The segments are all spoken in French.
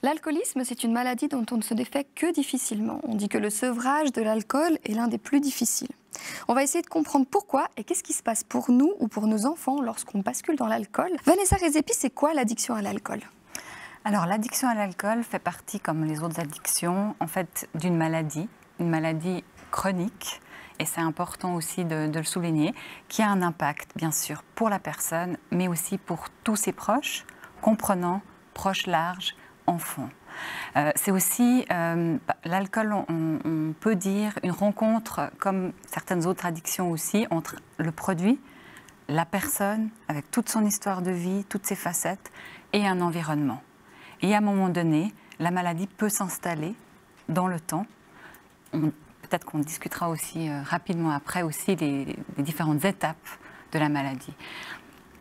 L'alcoolisme, c'est une maladie dont on ne se défait que difficilement. On dit que le sevrage de l'alcool est l'un des plus difficiles. On va essayer de comprendre pourquoi et qu'est-ce qui se passe pour nous ou pour nos enfants lorsqu'on bascule dans l'alcool. Vanessa Redzepi, c'est quoi l'addiction à l'alcool ? Alors l'addiction à l'alcool fait partie, comme les autres addictions, en fait, d'une maladie, une maladie chronique, et c'est important aussi de le souligner, qui a un impact, bien sûr, pour la personne, mais aussi pour tous ses proches, comprenant, proches larges, enfants. C'est aussi, l'alcool, on peut dire, une rencontre, comme certaines autres addictions aussi, entre le produit, la personne, avec toute son histoire de vie, toutes ses facettes, et un environnement. Et à un moment donné, la maladie peut s'installer dans le temps. Peut-être qu'on discutera aussi rapidement après aussi des différentes étapes de la maladie.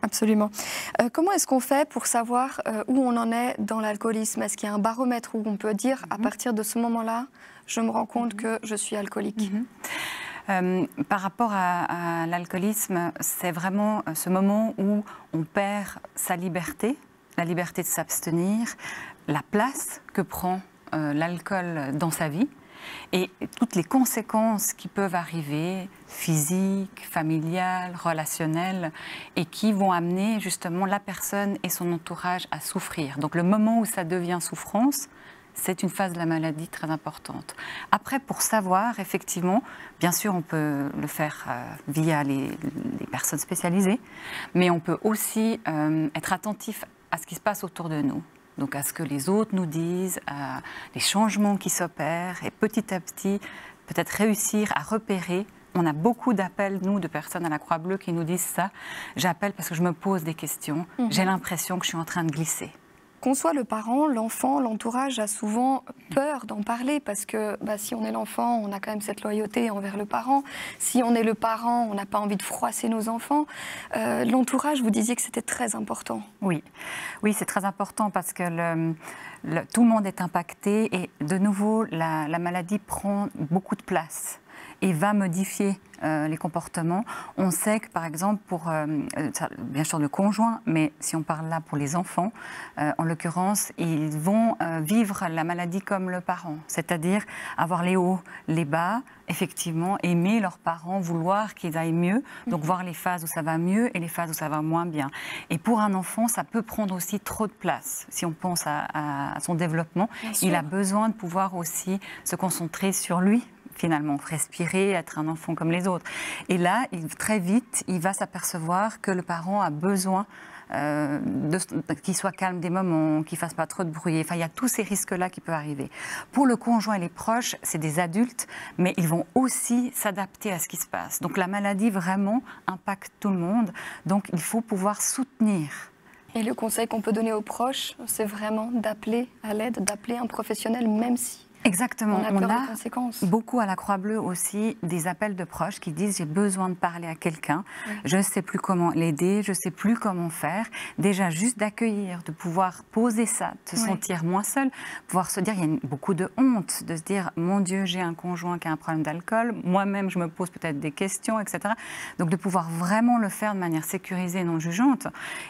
Absolument. Comment est-ce qu'on fait pour savoir où on en est dans l'alcoolisme? Est-ce qu'il y a un baromètre où on peut dire, à partir de ce moment-là, je me rends compte que je suis alcoolique? Par rapport à l'alcoolisme, c'est vraiment ce moment où on perd sa liberté, la liberté de s'abstenir, la place que prend l'alcool dans sa vie et toutes les conséquences qui peuvent arriver, physiques, familiales, relationnelles, et qui vont amener justement la personne et son entourage à souffrir. Donc le moment où ça devient souffrance, c'est une phase de la maladie très importante. Après, pour savoir, effectivement, bien sûr, on peut le faire via les personnes spécialisées, mais on peut aussi être attentif à ce qui se passe autour de nous. Donc à ce que les autres nous disent, à les changements qui s'opèrent, et petit à petit, peut-être réussir à repérer. On a beaucoup d'appels, nous, de personnes à la Croix-Bleue qui nous disent ça. J'appelle parce que je me pose des questions. J'ai l'impression que je suis en train de glisser. Qu'on soit le parent, l'enfant, l'entourage a souvent peur d'en parler parce que si on est l'enfant, on a quand même cette loyauté envers le parent. Si on est le parent, on n'a pas envie de froisser nos enfants. L'entourage, vous disiez que c'était très important. Oui, c'est très important parce que tout le monde est impacté et de nouveau, la maladie prend beaucoup de place et va modifier les comportements. On sait que, par exemple, pour, bien sûr, le conjoint, mais si on parle là pour les enfants, en l'occurrence, ils vont vivre la maladie comme le parent, c'est-à-dire avoir les hauts, les bas, effectivement, aimer leurs parents, vouloir qu'ils aillent mieux, donc voir les phases où ça va mieux et les phases où ça va moins bien. Et pour un enfant, ça peut prendre aussi trop de place. Si on pense à son développement, il a besoin de pouvoir aussi se concentrer sur lui, finalement, respirer, être un enfant comme les autres. Et là, très vite, il va s'apercevoir que le parent a besoin qu'il soit calme des moments, qu'il ne fasse pas trop de bruit. Enfin, il y a tous ces risques-là qui peuvent arriver. Pour le conjoint et les proches, c'est des adultes, mais ils vont aussi s'adapter à ce qui se passe. Donc la maladie, vraiment, impacte tout le monde. Donc il faut pouvoir soutenir. Et le conseil qu'on peut donner aux proches, c'est vraiment d'appeler à l'aide, d'appeler un professionnel, même si exactement. On a beaucoup à la Croix-Bleue aussi des appels de proches qui disent j'ai besoin de parler à quelqu'un, je ne sais plus comment l'aider, je ne sais plus comment faire. Déjà juste d'accueillir, de pouvoir poser ça, de se sentir moins seul, pouvoir se dire, il y a beaucoup de honte, de se dire mon Dieu j'ai un conjoint qui a un problème d'alcool, moi-même je me pose peut-être des questions, etc. Donc de pouvoir vraiment le faire de manière sécurisée et non jugeante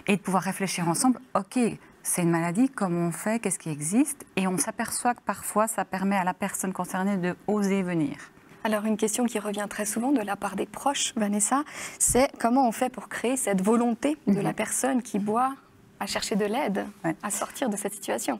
et de pouvoir réfléchir ensemble, ok, c'est une maladie, comment on fait, qu'est-ce qui existe? Et on s'aperçoit que parfois, ça permet à la personne concernée de oser venir. Alors, une question qui revient très souvent de la part des proches, Vanessa, c'est comment on fait pour créer cette volonté de la personne qui boit à chercher de l'aide, à sortir de cette situation?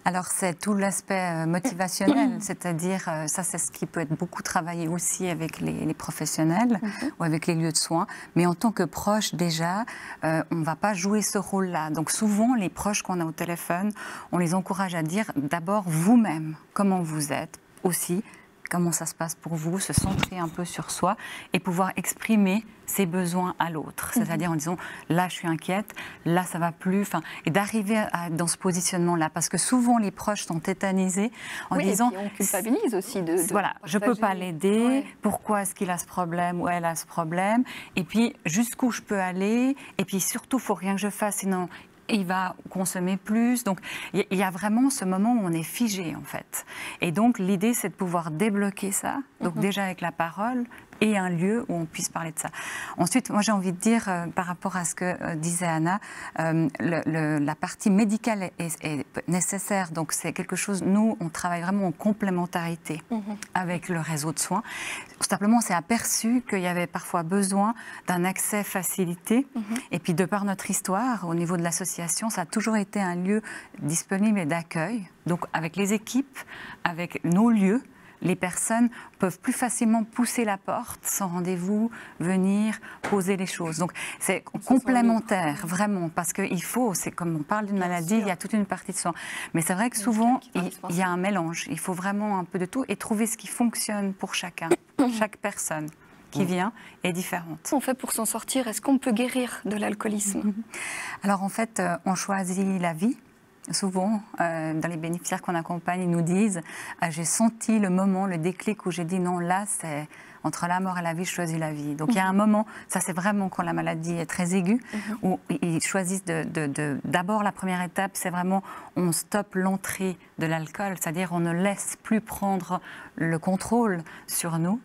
Alors, c'est tout l'aspect motivationnel, c'est-à-dire, ça, c'est ce qui peut être beaucoup travaillé aussi avec les professionnels ou avec les lieux de soins. Mais en tant que proche, déjà, on ne va pas jouer ce rôle-là. Donc, souvent, les proches qu'on a au téléphone, on les encourage à dire d'abord vous-même, comment vous êtes aussi, comment ça se passe pour vous, se centrer un peu sur soi et pouvoir exprimer ses besoins à l'autre. C'est-à-dire en disant, là je suis inquiète, là ça va plus, et d'arriver dans ce positionnement-là. Parce que souvent les proches sont tétanisés en disant... Et puis on culpabilise aussi de voilà, je ne peux pas l'aider, pourquoi est-ce qu'il a ce problème ou elle a ce problème, et puis jusqu'où je peux aller, et puis surtout, il ne faut rien que je fasse, sinon... il va consommer plus. Donc, il y a vraiment ce moment où on est figé, en fait. Et donc, l'idée, c'est de pouvoir débloquer ça, donc déjà avec la parole, et un lieu où on puisse parler de ça. Ensuite, moi j'ai envie de dire, par rapport à ce que disait Anna, la partie médicale est nécessaire, donc c'est quelque chose, nous on travaille vraiment en complémentarité avec le réseau de soins. Simplement, on s'est aperçu qu'il y avait parfois besoin d'un accès facilité, et puis de par notre histoire, au niveau de l'association, ça a toujours été un lieu disponible et d'accueil, donc avec les équipes, avec nos lieux, les personnes peuvent plus facilement pousser la porte sans rendez-vous, venir, poser les choses. Donc c'est complémentaire, vraiment, parce qu'il faut, c'est comme on parle d'une maladie, il y a toute une partie de soins. Mais c'est vrai que souvent, il y a un mélange. Il faut vraiment un peu de tout et trouver ce qui fonctionne pour chacun, chaque personne qui vient est différente. Qu'est-ce qu'on fait pour s'en sortir? Est-ce qu'on peut guérir de l'alcoolisme? Alors en fait, on choisit la vie. Souvent, dans les bénéficiaires qu'on accompagne, ils nous disent j'ai senti le moment, le déclic où j'ai dit non, là, c'est entre la mort et la vie, je choisis la vie. Donc il y a un moment, ça c'est vraiment quand la maladie est très aiguë, où ils choisissent d'abord la première étape, c'est vraiment on stoppe l'entrée de l'alcool, c'est-à-dire on ne laisse plus prendre le contrôle sur nous.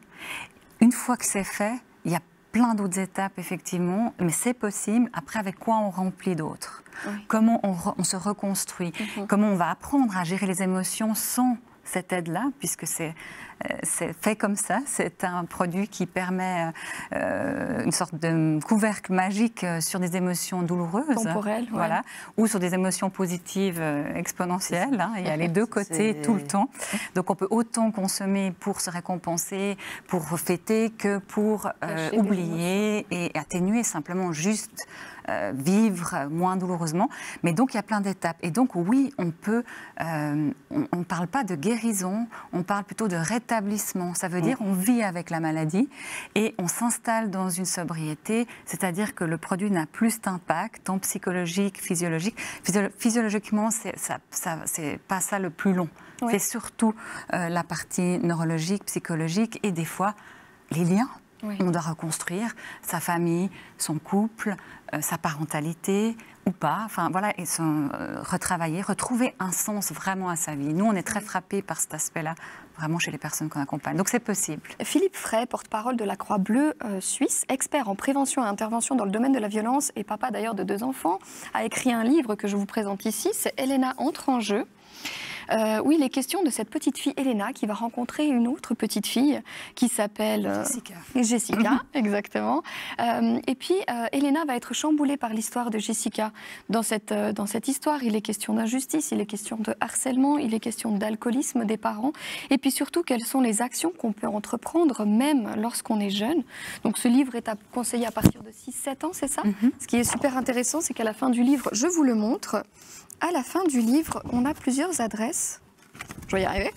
Une fois que c'est fait, il y a plein d'autres étapes, effectivement, mais c'est possible. Après, avec quoi on remplit d'autres? Comment on se reconstruit? Comment on va apprendre à gérer les émotions sans cette aide-là, puisque c'est fait comme ça. C'est un produit qui permet une sorte de couvercle magique sur des émotions douloureuses. Temporelles, voilà, ou sur des émotions positives exponentielles. Hein. Il y a les deux côtés tout le temps. Donc on peut autant consommer pour se récompenser, pour fêter, que pour oublier et atténuer, simplement juste vivre moins douloureusement. Mais donc il y a plein d'étapes. Et donc oui, on peut, on ne parle pas de guérison, on parle plutôt de rétablissement. Ça veut dire on vit avec la maladie et on s'installe dans une sobriété, c'est-à-dire que le produit n'a plus d'impact, tant psychologique, physiologique. Physiologiquement, c'est pas ça le plus long. C'est surtout la partie neurologique, psychologique et des fois les liens. On doit reconstruire sa famille, son couple, sa parentalité ou pas, enfin voilà, et retravailler, retrouver un sens vraiment à sa vie. Nous, on est très frappés par cet aspect-là, vraiment chez les personnes qu'on accompagne. Donc c'est possible. Philippe Frey, porte-parole de la Croix-Bleue suisse, expert en prévention et intervention dans le domaine de la violence et papa d'ailleurs de 2 enfants, a écrit un livre que je vous présente ici, c'est Elena entre en jeu. Oui, il est question de cette petite fille Elena qui va rencontrer une autre petite fille qui s'appelle Jessica, exactement. Et puis Elena va être chamboulée par l'histoire de Jessica. Dans cette histoire, il est question d'injustice, il est question de harcèlement, il est question d'alcoolisme des parents. Et puis surtout, quelles sont les actions qu'on peut entreprendre même lorsqu'on est jeune. Donc ce livre est conseillé à partir de 6-7 ans, c'est ça? Ce qui est super intéressant, c'est qu'à la fin du livre, je vous le montre. À la fin du livre, on a plusieurs adresses. Je vais y arriver.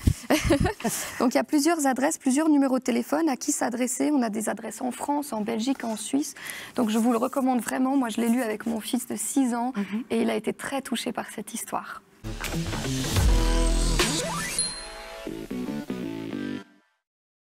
Donc il y a plusieurs adresses, plusieurs numéros de téléphone à qui s'adresser. On a des adresses en France, en Belgique, en Suisse. Donc je vous le recommande vraiment. Moi, je l'ai lu avec mon fils de 6 ans et il a été très touché par cette histoire.